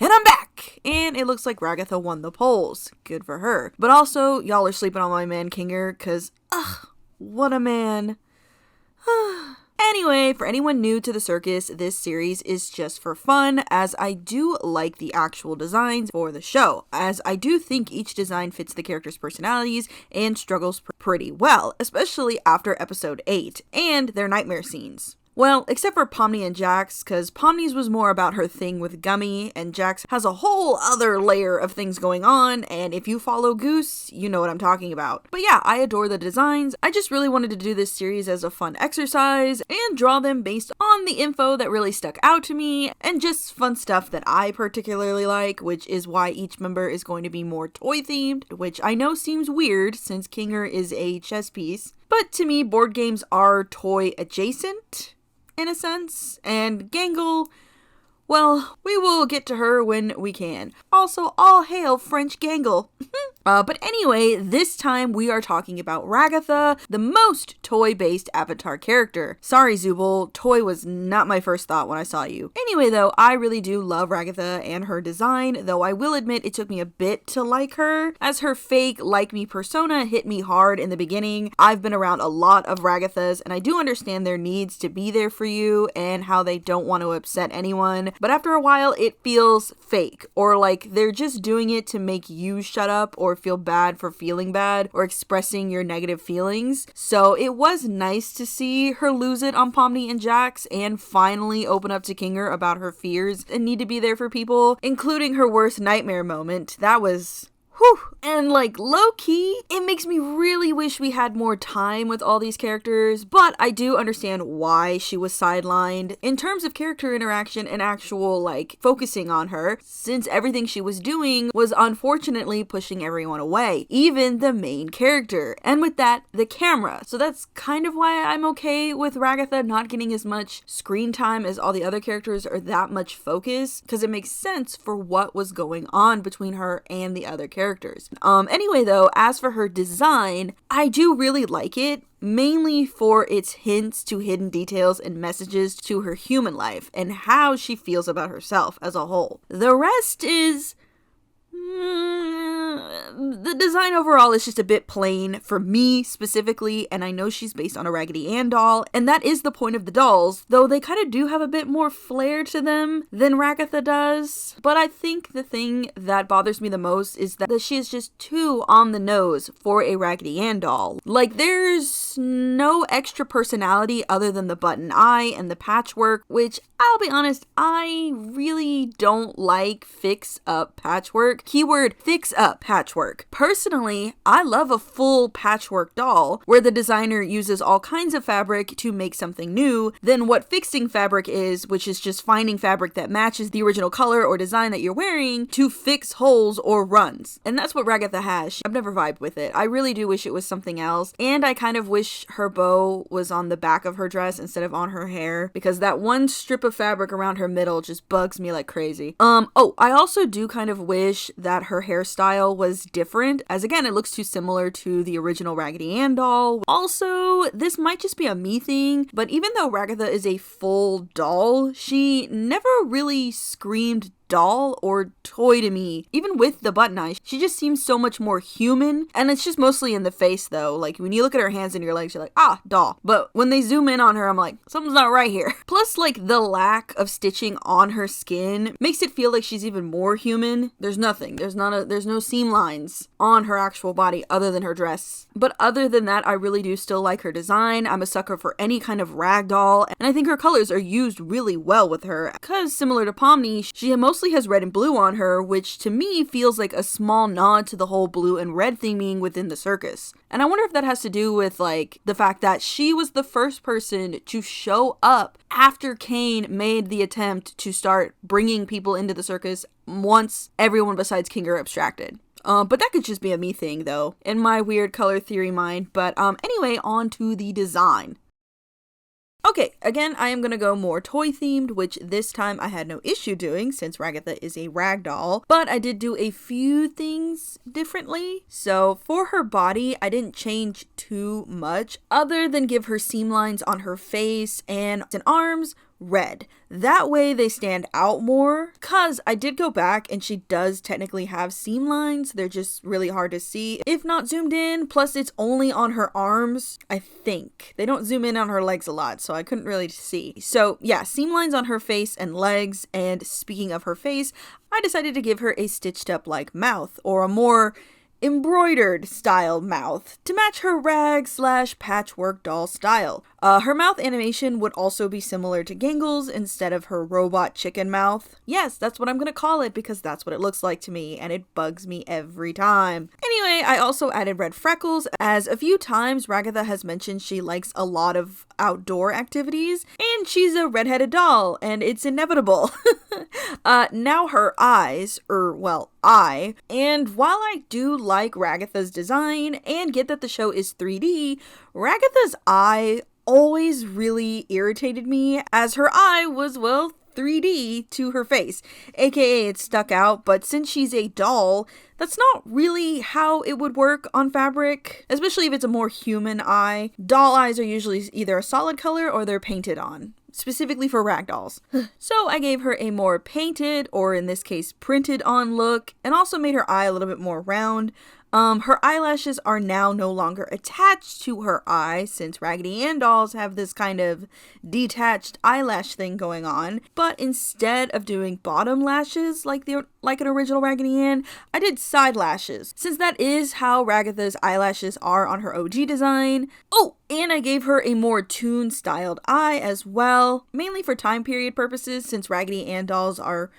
And I'm back! And it looks like Ragatha won the polls. Good for her. But also, y'all are sleeping on my man Kinger, cause, ugh, what a man. Anyway, for anyone new to the circus, this series is just for fun, as I do like the actual designs for the show, as I do think each design fits the characters' personalities and struggles pretty well, especially after episode 8, and their nightmare scenes. Well, except for Pomni and Jax, because Pomni's was more about her thing with Gummy, and Jax has a whole other layer of things going on, and if you follow Goose, you know what I'm talking about. But yeah, I adore the designs. I just really wanted to do this series as a fun exercise, and draw them based on the info that really stuck out to me, and just fun stuff that I particularly like, which is why each member is going to be more toy-themed, which I know seems weird, since Kinger is a chess piece. But to me, board games are toy-adjacent, in a sense, and Gangle, well, we will get to her when we can. Also, all hail French Gangle. But anyway, this time we are talking about Ragatha, the most toy-based Avatar character. Sorry, Zubul, toy was not my first thought when I saw you. Anyway though, I really do love Ragatha and her design, though I will admit it took me a bit to like her, as her fake like-me persona hit me hard in the beginning. I've been around a lot of Ragathas, and I do understand their needs to be there for you, and how they don't want to upset anyone, but after a while it feels fake, or like they're just doing it to make you shut up, or feel bad for feeling bad, or expressing your negative feelings. So it was nice to see her lose it on Pomni and Jax, and finally open up to Kinger about her fears and need to be there for people, including her worst nightmare moment. That was... whew. And like low-key, it makes me really wish we had more time with all these characters, but I do understand why she was sidelined in terms of character interaction and actual like focusing on her, since everything she was doing was unfortunately pushing everyone away, even the main character, and with that, the camera. So that's kind of why I'm okay with Ragatha not getting as much screen time as all the other characters, or that much focus, because it makes sense for what was going on between her and the other characters. Anyway though, as for her design, I do really like it, mainly for its hints to hidden details and messages to her human life, and how she feels about herself as a whole. The rest is... the design overall is just a bit plain for me specifically, and I know she's based on a Raggedy Ann doll, and that is the point of the dolls, though they kind of do have a bit more flair to them than Ragatha does. But I think the thing that bothers me the most is that she is just too on the nose for a Raggedy Ann doll. Like, there's no extra personality other than the button eye and the patchwork, which I'll be honest, I really don't like fix-up patchwork. Keyword fix-up patchwork. Personally, I love a full patchwork doll where the designer uses all kinds of fabric to make something new than what fixing fabric is, which is just finding fabric that matches the original color or design that you're wearing to fix holes or runs. And that's what Ragatha has. I've never vibed with it. I really do wish it was something else, and I kind of wish her bow was on the back of her dress instead of on her hair, because that one strip of fabric around her middle just bugs me like crazy. Oh, I also do kind of wish that her hairstyle was different, as again, it looks too similar to the original Raggedy Ann doll. Also, this might just be a me thing, but even though Ragatha is a full doll, she never really screamed doll or toy to me. Even with the button eyes, she just seems so much more human, and it's just mostly in the face though. Like when you look at her hands and your legs, you're like, ah, doll. But when they zoom in on her, I'm like, something's not right here. Plus, like, the lack of stitching on her skin makes it feel like she's even more human. There's nothing. There's no seam lines on her actual body other than her dress. But other than that, I really do still like her design. I'm a sucker for any kind of rag doll, and I think her colors are used really well with her, because similar to Pomni, she mostly has red and blue on her, which to me feels like a small nod to the whole blue and red theming within the circus. And I wonder if that has to do with like the fact that she was the first person to show up after Kane made the attempt to start bringing people into the circus once everyone besides King are abstracted. But that could just be a me thing though, in my weird color theory mind. But anyway, on to the design. Okay, again, I am gonna go more toy themed, which this time I had no issue doing since Ragatha is a rag doll, but I did do a few things differently. So for her body, I didn't change too much other than give her seam lines on her face and arms, red. That way they stand out more, cause I did go back and she does technically have seam lines. They're just really hard to see if not zoomed in, plus it's only on her arms, I think. They don't zoom in on her legs a lot, so I couldn't really see. So yeah, seam lines on her face and legs, and speaking of her face, I decided to give her a stitched up like mouth, or a more embroidered style mouth to match her rag/patchwork doll style. Her mouth animation would also be similar to Gangle's instead of her robot chicken mouth. Yes, that's what I'm gonna call it because that's what it looks like to me and it bugs me every time. Anyway, I also added red freckles, as a few times Ragatha has mentioned she likes a lot of outdoor activities and she's a redheaded doll and it's inevitable. Now her eyes, eye, and while I do like Ragatha's design and get that the show is 3D, Ragatha's eye always really irritated me, as her eye was, 3D to her face, aka it stuck out, but since she's a doll, that's not really how it would work on fabric, especially if it's a more human eye. Doll eyes are usually either a solid color or they're painted on, specifically for rag dolls. So I gave her a more painted, or in this case printed on look, and also made her eye a little bit more round. Her eyelashes are now no longer attached to her eye, since Raggedy Ann dolls have this kind of detached eyelash thing going on, but instead of doing bottom lashes like an original Raggedy Ann, I did side lashes, since that is how Ragatha's eyelashes are on her OG design. Oh, and I gave her a more toon styled eye as well, mainly for time period purposes, since Raggedy Ann dolls are,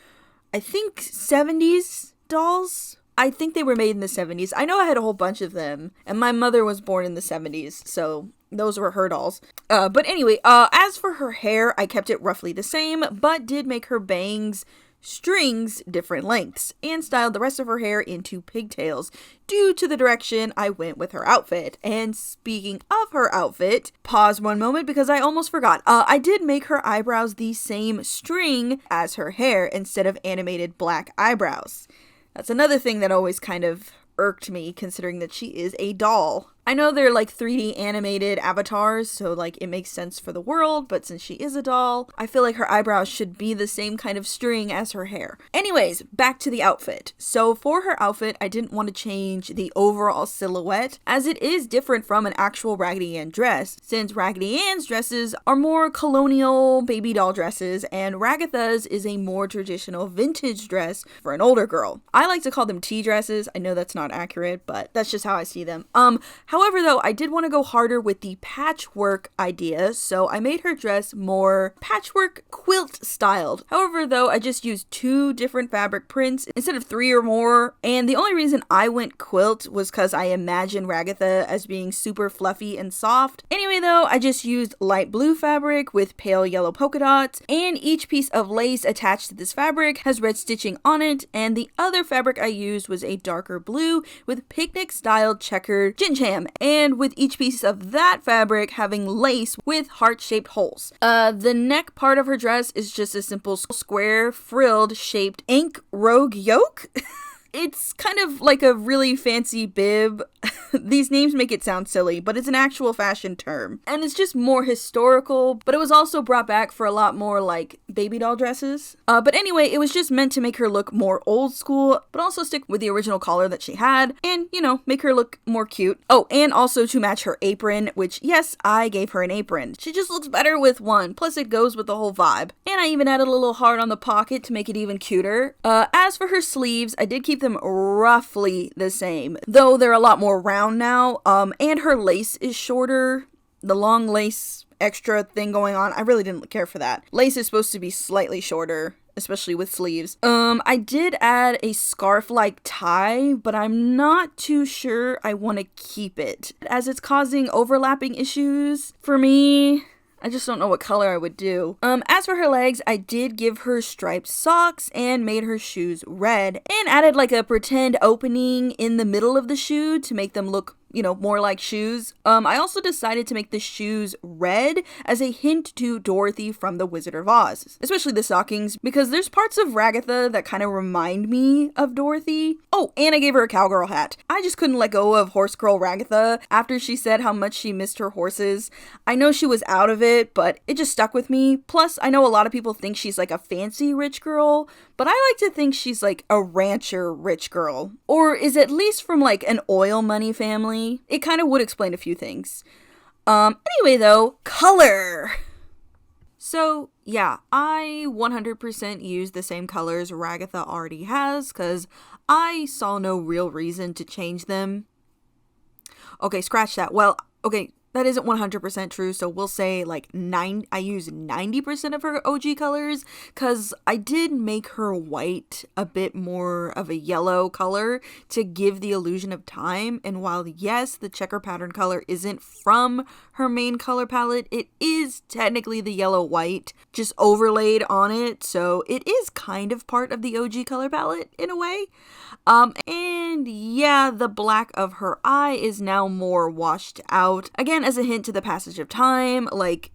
I think, 70s dolls. I think they were made in the 70s. I know I had a whole bunch of them, and my mother was born in the 70s, so those were her dolls. But anyway, as for her hair, I kept it roughly the same, but did make her bangs strings different lengths, and styled the rest of her hair into pigtails due to the direction I went with her outfit. And speaking of her outfit, pause one moment because I almost forgot. I did make her eyebrows the same string as her hair instead of animated black eyebrows. That's another thing that always kind of irked me, considering that she is a doll. I know they're like 3D animated avatars, so like it makes sense for the world, but since she is a doll, I feel like her eyebrows should be the same kind of string as her hair. Anyways, back to the outfit. So for her outfit, I didn't want to change the overall silhouette, as it is different from an actual Raggedy Ann dress, since Raggedy Ann's dresses are more colonial baby doll dresses, and Ragatha's is a more traditional vintage dress for an older girl. I like to call them tea dresses. I know that's not accurate, but that's just how I see them. However, though, I did want to go harder with the patchwork idea, so I made her dress more patchwork quilt styled. However, though, I just used 2 different fabric prints instead of 3 or more, and the only reason I went quilt was because I imagined Ragatha as being super fluffy and soft. Anyway, though, I just used light blue fabric with pale yellow polka dots, and each piece of lace attached to this fabric has red stitching on it, and the other fabric I used was a darker blue with picnic styled checkered gin jam, and with each piece of that fabric having lace with heart-shaped holes. The neck part of her dress is just a simple square frilled shaped ink rogue yoke. It's kind of like a really fancy bib. These names make it sound silly, but it's an actual fashion term. And it's just more historical, but it was also brought back for a lot more like baby doll dresses. But anyway, it was just meant to make her look more old school, but also stick with the original collar that she had and, you know, make her look more cute. Oh, and also to match her apron, which yes, I gave her an apron. She just looks better with one, plus it goes with the whole vibe. And I even added a little heart on the pocket to make it even cuter. As for her sleeves, I did keep them roughly the same, though they're a lot more round now, and her lace is shorter. The long lace extra thing going on, I really didn't care for that. Lace is supposed to be slightly shorter, especially with sleeves. I did add a scarf-like tie, but I'm not too sure I want to keep it, as it's causing overlapping issues for me. I just don't know what color I would do. As for her legs, I did give her striped socks and made her shoes red, and added like a pretend opening in the middle of the shoe to make them look more like shoes. I also decided to make the shoes red as a hint to Dorothy from The Wizard of Oz, especially the stockings, because there's parts of Ragatha that kind of remind me of Dorothy. Oh, and I gave her a cowgirl hat. I just couldn't let go of horse girl Ragatha after she said how much she missed her horses. I know she was out of it, but it just stuck with me. Plus, I know a lot of people think she's like a fancy rich girl, but I like to think she's like a rancher rich girl, or is at least from like an oil money family. It kind of would explain a few things. Anyway though, color! So yeah, I 100% used the same colors Ragatha already has, because I saw no real reason to change them. Okay, scratch that. Well, okay, that isn't 100% true, so we'll say like I use 90% of her OG colors, because I did make her white a bit more of a yellow color to give the illusion of time, and while yes, the checker pattern color isn't from her main color palette, it is technically the yellow white just overlaid on it, so it is kind of part of the OG color palette in a way. And yeah, the black of her eye is now more washed out. Again, as a hint to the passage of time, like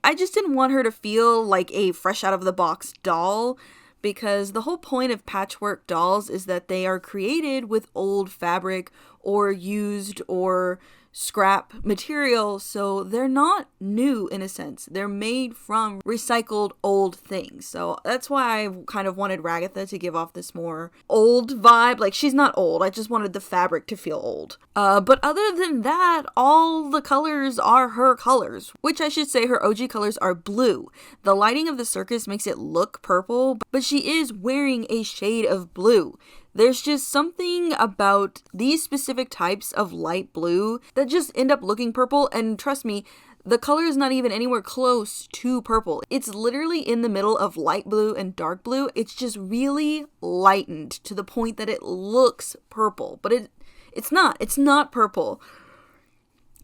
I just didn't want her to feel like a fresh out of the box doll, because the whole point of patchwork dolls is that they are created with old fabric or used or scrap material, so they're not new in a sense. They're made from recycled old things. So that's why I kind of wanted Ragatha to give off this more old vibe. Like, she's not old, I just wanted the fabric to feel old. But other than that, all the colors are her colors, which I should say her OG colors are blue. The lighting of the circus makes it look purple, but she is wearing a shade of blue. There's just something about these specific types of light blue that just end up looking purple, and trust me, the color is not even anywhere close to purple. It's literally in the middle of light blue and dark blue. It's just really lightened to the point that it looks purple, but it's not. It's not purple.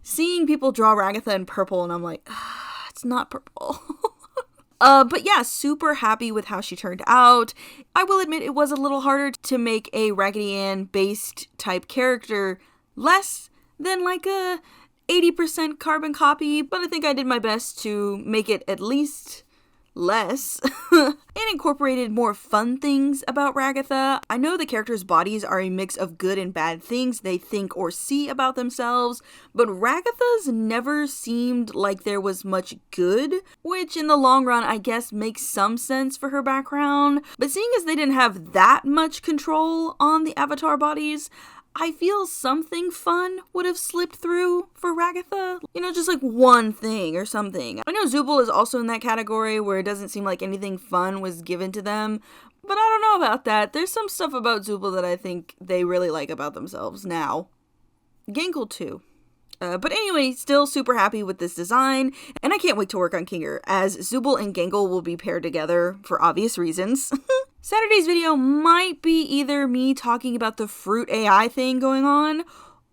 Seeing people draw Ragatha in purple and I'm like, it's not purple. But yeah, super happy with how she turned out. I will admit it was a little harder to make a Raggedy Ann based type character less than like a 80% carbon copy, but I think I did my best to make it at least less and incorporated more fun things about Ragatha. I know the characters' bodies are a mix of good and bad things they think or see about themselves, but Ragatha's never seemed like there was much good, which in the long run I guess makes some sense for her background. But seeing as they didn't have that much control on the avatar bodies, I feel something fun would have slipped through for Ragatha. Just like one thing or something. I know Zooble is also in that category where it doesn't seem like anything fun was given to them, but I don't know about that. There's some stuff about Zooble that I think they really like about themselves now. Gangle too. But anyway, still super happy with this design, and I can't wait to work on Kinger, as Zooble and Gangle will be paired together for obvious reasons. Saturday's video might be either me talking about the fruit AI thing going on,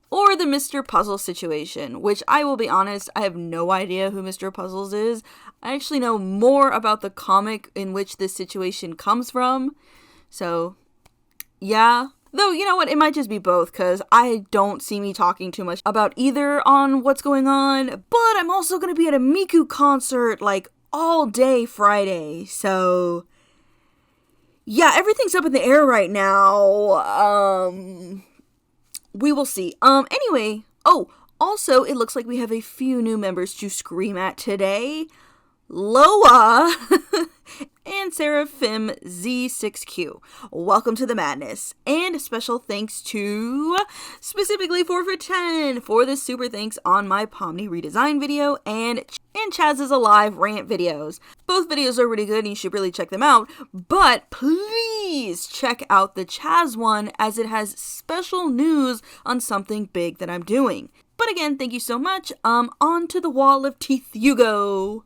or the Mr. Puzzle situation, which I will be honest, I have no idea who Mr. Puzzles is. I actually know more about the comic in which this situation comes from, so yeah. Though, you know what, it might just be both, because I don't see me talking too much about either on what's going on, but I'm also going to be at a Miku concert, like, all day Friday, so yeah, everything's up in the air right now. We will see. Anyway, also, it looks like we have a few new members to scream at today. Loa and Seraphim Z6Q. Welcome to the madness. And special thanks to specifically 4for10 for the super thanks on my Pomni redesign video and Chaz's Alive rant videos. Both videos are really good and you should really check them out, but please check out the Chaz one as it has special news on something big that I'm doing. But again, thank you so much. On to the wall of teeth you go.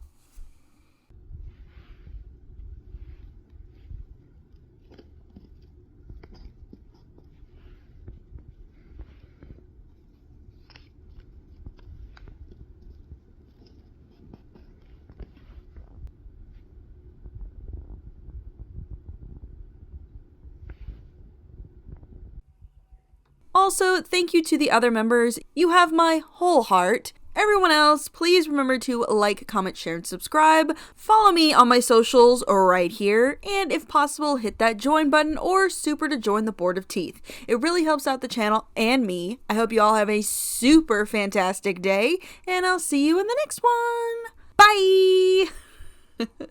Also, thank you to the other members. You have my whole heart. Everyone else, please remember to like, comment, share, and subscribe. Follow me on my socials right here, and if possible, hit that join button or super to join the Board of Teeth. It really helps out the channel and me. I hope you all have a super fantastic day, and I'll see you in the next one. Bye!